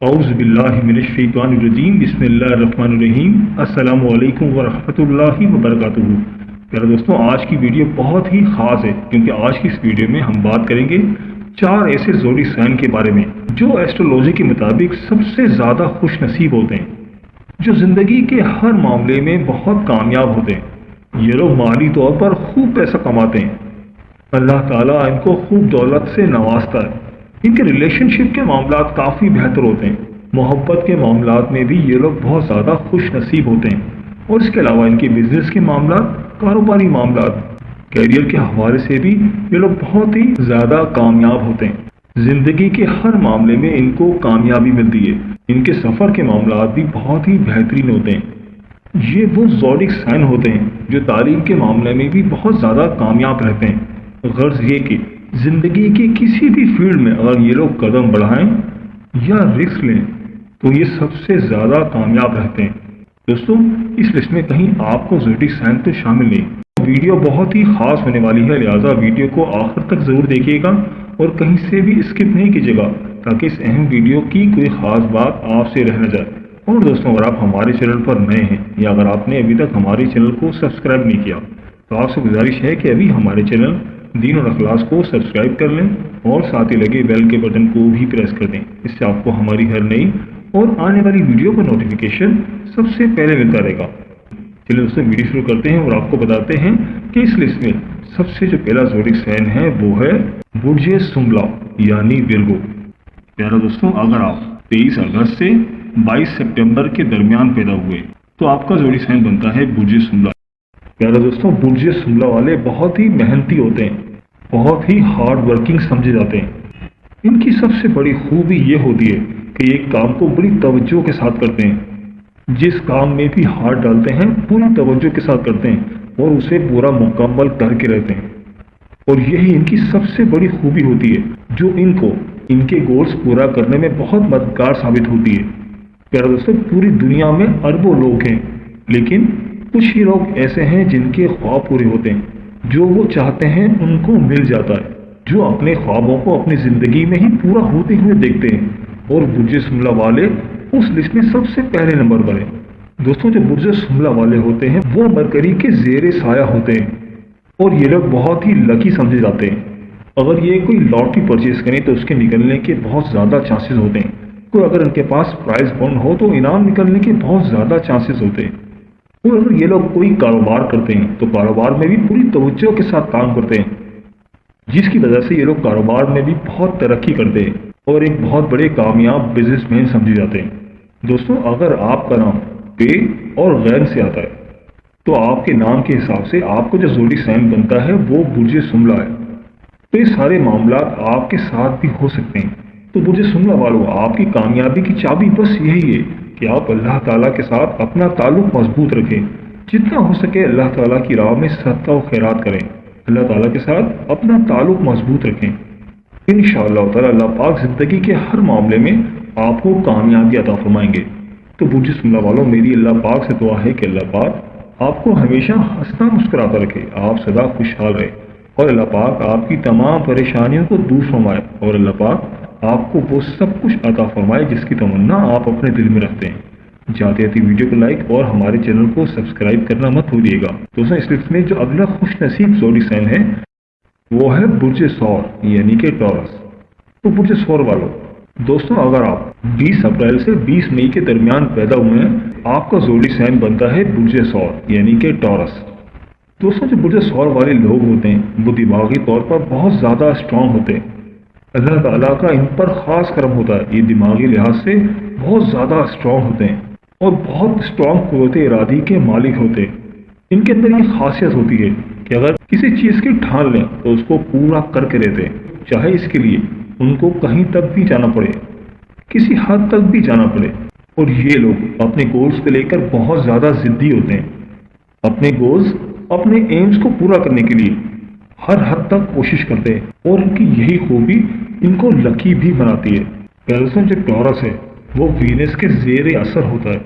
औज़ुबिल्लाहिमिनश्शैतानिर्रजीम बिस्मिल्लाहिर्रहमानिर्रहीम अस्सलामु अलैकुम वरहमतुल्लाहि वबरकातुहू। प्यारे दोस्तों, आज की वीडियो बहुत ही ख़ास है क्योंकि आज की इस वीडियो में हम बात करेंगे 4 ऐसे ज़ोडिक साइन के बारे में जो एस्ट्रोलॉजी के मुताबिक सबसे ज़्यादा खुश नसीब होते हैं, जो ज़िंदगी के हर मामले में बहुत कामयाब होते हैं। ये लोग माली तौर पर खूब पैसा कमाते हैं, अल्लाह ताला इनको खूब दौलत से नवाजता है। इनके रिलेशनशिप के मामलात काफ़ी बेहतर होते हैं। मोहब्बत के मामलात में भी ये लोग बहुत ज़्यादा खुश नसीब होते हैं। और इसके अलावा इनके बिजनेस के मामलात, कारोबारी मामलात, कैरियर के हवाले से भी ये लोग बहुत ही ज़्यादा कामयाब होते हैं। ज़िंदगी के हर मामले में इनको कामयाबी मिलती है। इनके सफ़र के मामलात भी बहुत ही बेहतरीन होते हैं। ये वो ज़ोडिक साइन होते हैं जो तालीम के मामले में भी बहुत ज़्यादा कामयाब रहते हैं। गर्ज ये कि ज़िंदगी की किसी भी फील्ड में अगर ये लोग कदम बढ़ाएं या रिस्क लें तो ये सबसे ज़्यादा कामयाब रहते हैं। दोस्तों, इस लिस्ट में कहीं आपको ज़ोडिक साइन तो शामिल नहीं। वीडियो बहुत ही ख़ास होने वाली है, लिहाजा वीडियो को आखिर तक ज़रूर देखिएगा और कहीं से भी स्किप नहीं कीजिएगा ताकि इस अहम वीडियो की कोई ख़ास बात आपसे रह न जाए। और दोस्तों, अगर आप हमारे चैनल पर नए हैं या अगर आपने अभी तक हमारे चैनल को सब्सक्राइब नहीं किया तो आपसे गुजारिश है कि अभी हमारे चैनल दीन और अखलास को सब्सक्राइब कर लें और साथ ही लगे बेल के बटन को भी प्रेस कर दें। इससे आपको हमारी हर नई और आने वाली वीडियो का नोटिफिकेशन सबसे पहले मिलता रहेगा। चलिए दोस्तों, वीडियो शुरू करते हैं और आपको बताते हैं कि इस लिस्ट में सबसे जो पहला ज़ोडिक साइन है वो है बुर्ज सुंबला यानी विर्गो। प्यारा दोस्तों, अगर आप 23 अगस्त से 22 सितंबर के दरमियान पैदा हुए तो आपका ज़ोडिक साइन बनता है बुर्ज सुंबला। प्यारे दोस्तों, बुर्ज सुंबला वाले बहुत ही मेहनती होते हैं, बहुत ही हार्ड वर्किंग समझे जाते हैं। इनकी सबसे बड़ी खूबी ये होती है कि एक काम को बड़ी तवज्जो के साथ करते हैं। जिस काम में भी हाथ डालते हैं पूरी तवज्जो के साथ करते हैं और उसे पूरा मुकम्मल करके रहते हैं। और यही इनकी सबसे बड़ी खूबी होती है जो इनको इनके गोल्स पूरा करने में बहुत मददगार साबित होती है। प्यारे दोस्तों, पूरी दुनिया में अरबों लोग हैं, लेकिन कुछ ही लोग ऐसे हैं जिनके ख्वाब पूरे होते हैं, जो वो चाहते हैं उनको मिल जाता है, जो अपने ख्वाबों को अपनी ज़िंदगी में ही पूरा होते हुए देखते हैं। और बुर्ज सुंबला वाले उस लिस्ट में सबसे पहले नंबर पर हैं। दोस्तों, जो बुर्ज सुंबला वाले होते हैं वो मरकरी के ज़ेरे साया होते हैं और ये लोग बहुत ही लकी समझे जाते हैं। अगर ये कोई लॉटरी परचेज करें तो उसके निकलने के बहुत ज़्यादा चांसेस होते हैं। कोई अगर इनके पास प्राइज बॉन्ड हो तो इनाम निकलने के बहुत ज़्यादा चांसेस होते हैं। और अगर ये लोग कोई कारोबार करते हैं तो कारोबार में भी पूरी तवज्जो के साथ काम करते हैं, जिसकी वजह से ये लोग कारोबार में भी बहुत तरक्की करते हैं और एक बहुत बड़े कामयाब बिजनेसमैन समझे जाते हैं। दोस्तों, अगर आपका नाम पे और गैन से आता है तो आपके नाम के हिसाब से आपको जो ज़ोडिक साइन बनता है वो बुर्ज सुंबला है। तो ये सारे मामलात आपके साथ भी हो सकते हैं। तो बुर्ज सुंबला वालों, आपकी कामयाबी की चाबी बस यही है कि आप अल्लाह ताला के साथ अपना ताल्लुक मजबूत रखें। जितना हो सके अल्लाह ताला की राह में सदका और खैरात करें। अल्लाह ताला के साथ अपना ताल्लुक मजबूत रखें। इंशाअल्लाह ताला अल्लाह पाक ज़िंदगी के हर मामले में आपको कामयाबी अता फरमाएंगे। तो बुर्ज सुंबला वालों, मेरी अल्लाह पाक से दुआ है कि अल्लाह पाक आपको हमेशा हंसता मुस्कुराता रखे, आप सदा खुशहाल रहे और अल्लाह पाक आपकी तमाम परेशानियों को दूर फरमाए और अल्लाह पाक आपको वो सब कुछ अता फरमाए जिसकी तमन्ना आप अपने दिल में रखते हैं। जाते जाते वीडियो को लाइक और हमारे चैनल को सब्सक्राइब करना मत भूलिएगा। दोस्तों, इस लिस्ट में जो अगला खुश नसीब ज़ोडिक साइन है वो है बुर्ज सौर यानी कि टॉरस। तो बुर्ज सौर वालों, दोस्तों, अगर आप 20 अप्रैल से 20 मई के दरमियान पैदा हुए हैं आपका ज़ोडिक साइन बनता है बुर्ज सौर यानी कि टॉरस। दोस्तों, जो बुर्ज सौर वाले लोग होते हैं वो दिमागी तौर पर बहुत ज़्यादा स्ट्रांग होते हैं। अल्लाह ताला का इन पर ख़ास करम होता है। ये दिमागी लिहाज से बहुत ज़्यादा स्ट्रांग होते हैं और बहुत स्ट्रांग क़ुव्वत इरादी के मालिक होते हैं। इनके अंदर ये खासियत होती है कि अगर किसी चीज़ की ठान लें तो उसको पूरा करके रहते हैं, चाहे इसके लिए उनको कहीं तक भी जाना पड़े, किसी हद तक भी जाना पड़े। और ये लोग अपने गोल्स को लेकर बहुत ज़्यादा ज़िद्दी होते हैं। अपने गोल्स, अपने एम्स को पूरा करने के लिए हर हद तक कोशिश करते हैं और इनकी यही खूबी इनको लकी भी बनाती है। दोस्तों, जो टॉरस है वो वीनस के ज़ेरे असर होता है।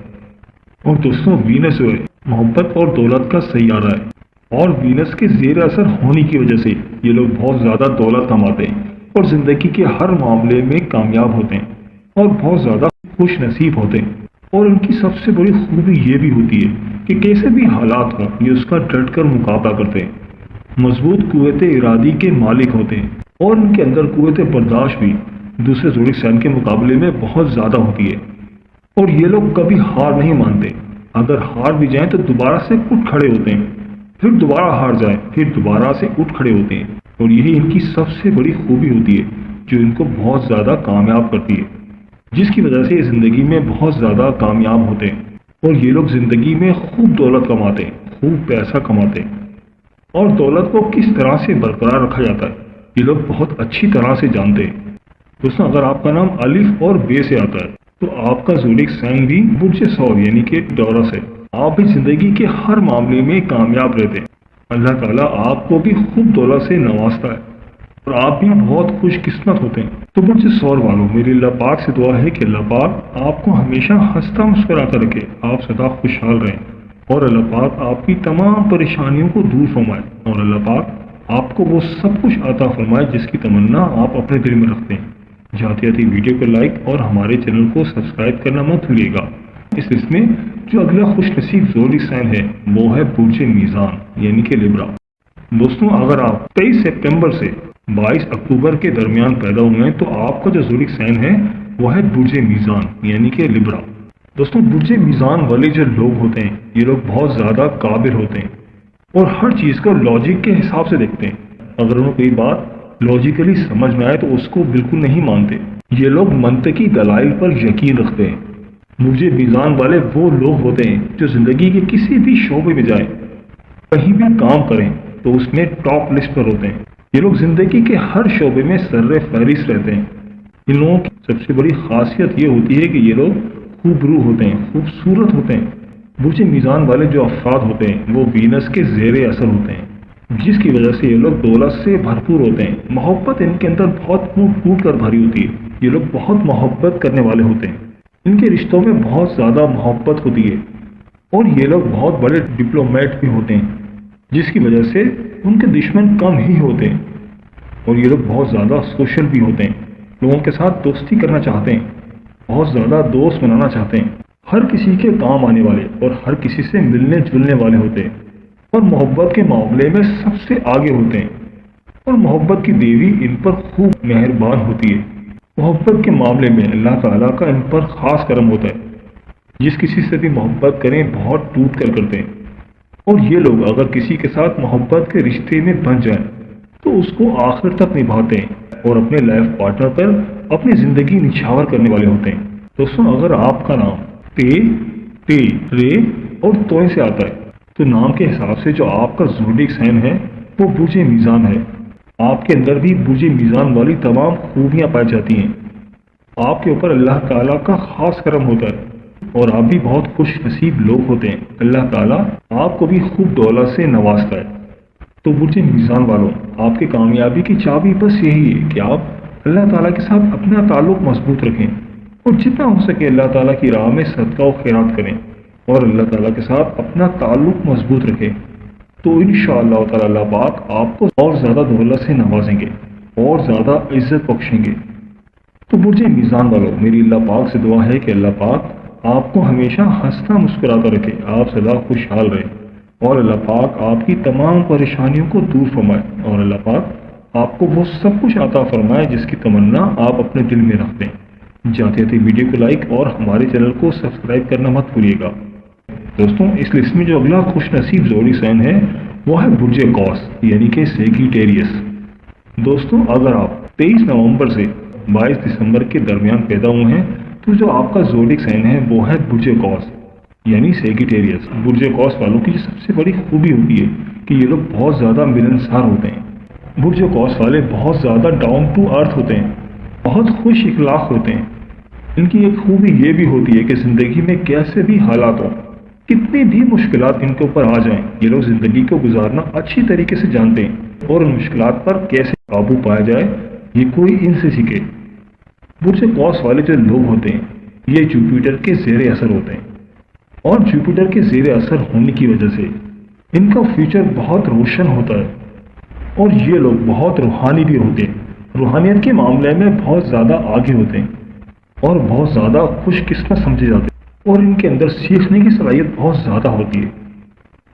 और दोस्तों, वीनस जो है मोहब्बत और दौलत का सैयारा है और वीनस के ज़ेरे असर होने की वजह से ये लोग बहुत ज़्यादा दौलत कमाते हैं और ज़िंदगी के हर मामले में कामयाब होते हैं। और बहुत ज़्यादा खुश नसीब होते हैं। और इनकी सबसे बड़ी खूबी ये भी होती है कि कैसे भी हालात हों ये उसका डट कर मुकाबला करते हैं। मजबूत कुव्वत इरादी के मालिक होते हैं और इनके अंदर कुव्वत बर्दाश्त भी दूसरे ज़ोडिक साइन के मुकाबले में बहुत ज़्यादा होती है। और ये लोग कभी हार नहीं मानते। अगर हार भी जाएं तो दोबारा से उठ खड़े होते हैं, फिर दोबारा हार जाएं, फिर दोबारा से उठ खड़े होते हैं। और यही इनकी सबसे बड़ी खूबी होती है जो इनको बहुत ज़्यादा कामयाब करती है, जिसकी वजह से ज़िंदगी में बहुत ज़्यादा कामयाब होते हैं। और ये लोग ज़िंदगी में खूब दौलत कमाते हैं, खूब पैसा कमाते हैं। और दौलत को किस तरह से बरकरार रखा जाता है ये लोग बहुत अच्छी तरह से जानते हैं। दोस्तों, अगर आपका नाम अलिफ और बे से आता है तो आपका ज़ोडिक साइन भी बुर्ज सौर यानी कि टॉरस है। आप भी ज़िंदगी के हर मामले में कामयाब रहते हैं। अल्लाह ताला आपको भी खूब दौलत से नवाजता है और आप भी बहुत खुशकिस्मत होते हैं। तो बुर्ज सौर वालों, मेरी अल्लाह पाक से दुआ है कि अल्लाह पाक आपको हमेशा हंसता मुस्कुराता रखे, आप सदा खुशहाल रहें और अल्लाह पाक आपकी तमाम परेशानियों को दूर फरमाए और अल्लाह पाक आपको वो सब कुछ अता फरमाए जिसकी तमन्ना आप अपने दिल में रखते हैं। जाते जाते वीडियो को लाइक और हमारे चैनल को सब्सक्राइब करना मत भूलिएगा। इस लिस्ट में जो अगला खुशनसीब ज़ोडिक साइन है वो है बुर्ज मीज़ान यानी कि लिब्रा। दोस्तों, अगर आप 23 सितंबर से 22 अक्टूबर के दरमियान पैदा हुए हैं तो आपका जो ज़ोडिक साइन है वो है बुर्ज मीज़ान यानी कि लिब्रा। दोस्तों, बुर्ज मीज़ान वाले जो लोग होते हैं ये लोग बहुत ज़्यादा काबिल होते हैं और हर चीज़ को लॉजिक के हिसाब से देखते हैं। अगर उन्हें कोई बात लॉजिकली समझ में आए तो उसको बिल्कुल नहीं मानते। ये लोग मंतकी दलाइल पर यकीन रखते हैं। बुर्ज मीज़ान वाले वो लोग होते हैं जो ज़िंदगी के किसी भी शोबे में जाएं, कहीं भी काम करें तो उसमें टॉप लिस्ट पर होते हैं। ये लोग ज़िंदगी के हर शोबे में सर्रे फहरिस्त रहते हैं। इन लोगों की सबसे बड़ी खासियत ये होती है कि ये लोग खूबरू होते हैं, खूबसूरत होते हैं। बुर्ज मीज़ान वाले जो अफराद होते हैं वो वीनस के ज़ेरे असर होते हैं, जिसकी वजह से ये लोग दौलत से भरपूर होते हैं। मोहब्बत इनके अंदर बहुत फूट फूट कर भरी होती है। ये लोग बहुत मोहब्बत करने वाले होते हैं। इनके रिश्तों में बहुत ज़्यादा मोहब्बत होती है और ये लोग बहुत बड़े डिप्लोमेट भी होते हैं, जिसकी वजह से उनके दुश्मन कम ही होते हैं। और ये लोग बहुत ज़्यादा सोशल भी होते हैं, लोगों के साथ दोस्ती करना चाहते हैं, बहुत ज़्यादा दोस्त बनाना चाहते हैं, हर किसी के काम आने वाले और हर किसी से मिलने जुलने वाले होते हैं और मोहब्बत के मामले में सबसे आगे होते हैं। और मोहब्बत की देवी इन पर खूब मेहरबान होती है। मोहब्बत के मामले में अल्लाह ताला का इन पर ख़ास करम होता है। जिस किसी से भी मोहब्बत करें बहुत टूट कर करते हैं। और ये लोग अगर किसी के साथ मोहब्बत के रिश्ते में बन जाएं तो उसको आखिर तक निभाते हैं और अपने लाइफ पार्टनर पर अपनी ज़िंदगी निछावर करने वाले होते हैं। दोस्तों, अगर आपका नाम ते, रे और तोय से आता है तो नाम के हिसाब से जो आपका ज़ोडिक साइन है वो बुर्ज मीज़ान है। आपके अंदर भी बुर्ज मीज़ान वाली तमाम खूबियाँ पाई जाती हैं। आपके ऊपर अल्लाह ताला का ख़ास करम होता है और आप भी बहुत खुश नसीब लोग होते हैं। अल्लाह ताला आपको भी खूब दौलत से नवाजता है। तो बुर्ज मीज़ान वालों, आपकी कामयाबी की चाबी बस यही है कि आप अल्लाह ताला के साथ अपना ताल्लुक़ मजबूत रखें और जितना हो सके अल्लाह ताला की राह में सदका और खैरात करें और अल्लाह ताला के साथ अपना ताल्लुक़ मजबूत रखें। तो इंशाअल्लाह ताला अल्लाह पाक आपको और ज़्यादा दौलत से नवाजेंगे और ज़्यादा इज्जत बख्शेंगे। तो बुर्ज मीज़ान वालों, मेरी अल्लाह पाक से दुआ है कि अल्लाह पाक आपको हमेशा हंसता मुस्कुराता रखे, आप सदा खुशहाल रहे और अल्लाह पाक आपकी तमाम परेशानियों को दूर फरमाए और अल्लाह पाक आपको वो सब कुछ अता फरमाए जिसकी तमन्ना आप अपने दिल में रखते हैं। जाते जाते वीडियो को लाइक और हमारे चैनल को सब्सक्राइब करना मत भूलिएगा। दोस्तों, इस लिस्ट में जो अगला खुशनसीब ज़ोडिक साइन है वो है बुर्ज कौस यानी कि सेगिटेरियस। दोस्तों, अगर आप 23 नवंबर से 22 दिसंबर के दरमियान पैदा हुए हैं तो जो आपका ज़ोडिक साइन है वो है बुर्ज कौस यानी सेगिटेरियस। बुर्ज कौस वालों की सबसे बड़ी खूबी होती है कि ये लोग बहुत ज़्यादा मिलनसार होते हैं। बुर्ज कौस वाले बहुत ज़्यादा डाउन टू अर्थ होते हैं, बहुत खुश इखलाक होते हैं। इनकी एक खूबी ये भी होती है कि ज़िंदगी में कैसे भी हालात हों, कितनी भी मुश्किलात इनके ऊपर आ जाएं, ये लोग ज़िंदगी को गुजारना अच्छी तरीके से जानते हैं और उन मुश्किलात पर कैसे काबू पाया जाए ये कोई इनसे सीखे। बुर्ज कौस वाले जो लोग होते हैं ये जुपिटर के ज़ेरे असर होते हैं और जुपिटर के ज़ेरे असर होने की वजह से इनका फ्यूचर बहुत रोशन होता है और ये लोग बहुत रूहानी भी होते हैं, रूहानियत के मामले में बहुत ज़्यादा आगे होते हैं। اور بہت زیادہ خوش قسمت سمجھے جاتے ہیں، اور ان کے اندر سیکھنے کی صلاحیت بہت زیادہ ہوتی ہے۔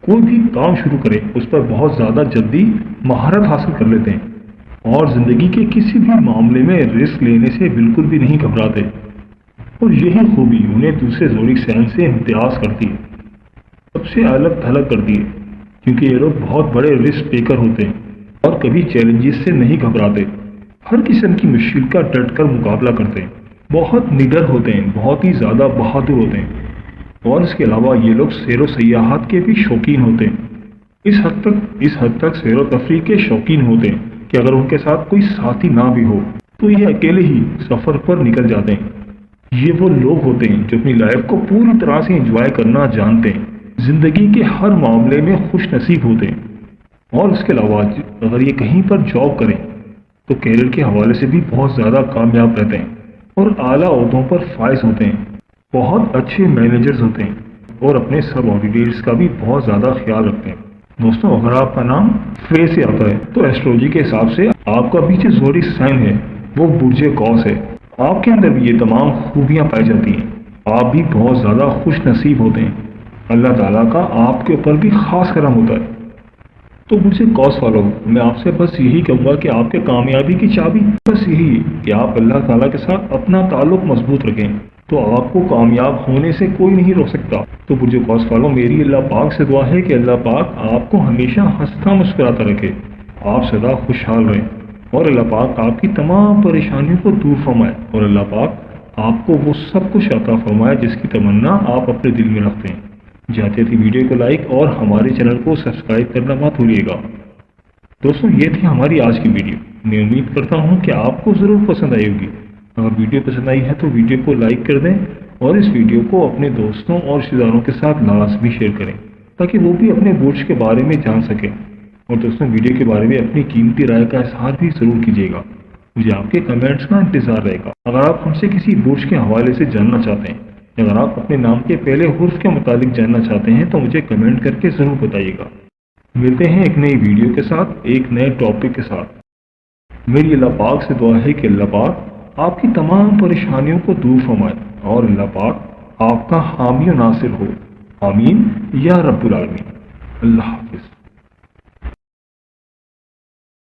کوئی بھی کام شروع کرے اس پر بہت زیادہ جلدی مہارت حاصل کر لیتے ہیں، اور زندگی کے کسی بھی معاملے میں رسک لینے سے بالکل بھی نہیں گھبراتے، اور یہی خوبی انہیں دوسرے زورق سین سے امتیاز کرتی ہے، سب سے الگ تھلگ کرتی ہے، کیونکہ یہ لوگ بہت بڑے رسک ٹیکر ہوتے ہیں اور کبھی چیلنجز سے نہیں گھبراتے، ہر قسم کی مشکل کا ڈٹ کر مقابلہ کرتے ہیں، بہت نڈر ہوتے ہیں، بہت ہی زیادہ بہادر ہوتے ہیں، اور اس کے علاوہ یہ لوگ سیر و سیاحت کے بھی شوقین ہوتے ہیں، اس حد تک سیر و تفریح کے شوقین ہوتے ہیں کہ اگر ان کے ساتھ کوئی ساتھی نہ بھی ہو تو یہ اکیلے ہی سفر پر نکل جاتے ہیں۔ یہ وہ لوگ ہوتے ہیں جو اپنی لائف کو پوری طرح سے انجوائے کرنا جانتے ہیں، زندگی کے ہر معاملے میں خوش نصیب ہوتے ہیں، اور اس کے علاوہ اگر یہ کہیں پر جاب کریں تو کیریئر کے حوالے سے بھی بہت زیادہ کامیاب رہتے ہیں، اور اعلیٰ عہدوں پر فائز ہوتے ہیں، بہت اچھے مینیجرز ہوتے ہیں، اور اپنے سب آرڈینیٹرز کا بھی بہت زیادہ خیال رکھتے ہیں۔ دوستوں، اگر آپ کا نام فے سے آتا ہے تو ایسٹرولوجی کے حساب سے آپ کا بھی جو زورق سائن ہے وہ برج قوس ہے۔ آپ کے اندر بھی یہ تمام خوبیاں پائی جاتی ہیں، آپ بھی بہت زیادہ خوش نصیب ہوتے ہیں، اللہ تعالیٰ کا آپ کے اوپر بھی خاص کرم ہوتا ہے۔ تو مجھے قوس والوں، میں آپ سے بس یہی کہوں گا کہ آپ کے کامیابی کی چابی بس یہی ہے کہ آپ اللہ تعالیٰ کے ساتھ اپنا تعلق مضبوط رکھیں، تو آپ کو کامیاب ہونے سے کوئی نہیں روک سکتا۔ تو برج قوس والوں، میری اللہ پاک سے دعا ہے کہ اللہ پاک آپ کو ہمیشہ ہنستا مسکراتا رکھے، آپ سدا خوشحال رہیں، اور اللہ پاک آپ کی تمام پریشانیوں کو دور فرمائے، اور اللہ پاک آپ کو وہ سب کچھ عطا فرمائے جس کی تمنا آپ اپنے دل میں رکھتے ہیں۔ جاتے تھی ویڈیو کو لائک اور ہمارے چینل کو سبسکرائب کرنا مت بھولیے گا۔ دوستوں، یہ تھی ہماری آج کی ویڈیو، میں امید کرتا ہوں کہ آپ کو ضرور پسند آئی ہوگی۔ اگر ویڈیو پسند آئی ہے تو ویڈیو کو لائک کر دیں، اور اس ویڈیو کو اپنے دوستوں اور رشتہ داروں کے ساتھ لازمی شیئر کریں تاکہ وہ بھی اپنے برج کے بارے میں جان سکیں۔ اور دوستوں، ویڈیو کے بارے میں اپنی قیمتی رائے کا اظہار بھی ضرور کیجیے گا، مجھے آپ کے کمنٹس کا انتظار رہے گا۔ اگر آپ ہم سے کسی برج کے حوالے سے جاننا چاہتے ہیں، اگر آپ اپنے نام کے پہلے حرف کے متعلق جاننا چاہتے ہیں تو مجھے کمنٹ کر کے ضرور بتائیے گا۔ ملتے ہیں ایک نئی ویڈیو کے ساتھ، ایک نئے ٹاپک کے ساتھ۔ میری اللہ پاک سے دعا ہے کہ اللہ پاک آپ کی تمام پریشانیوں کو دور فرمائے، اور اللہ پاک آپ کا حامی و ناصر ہو، آمین یا رب العالمین۔ اللہ حافظ۔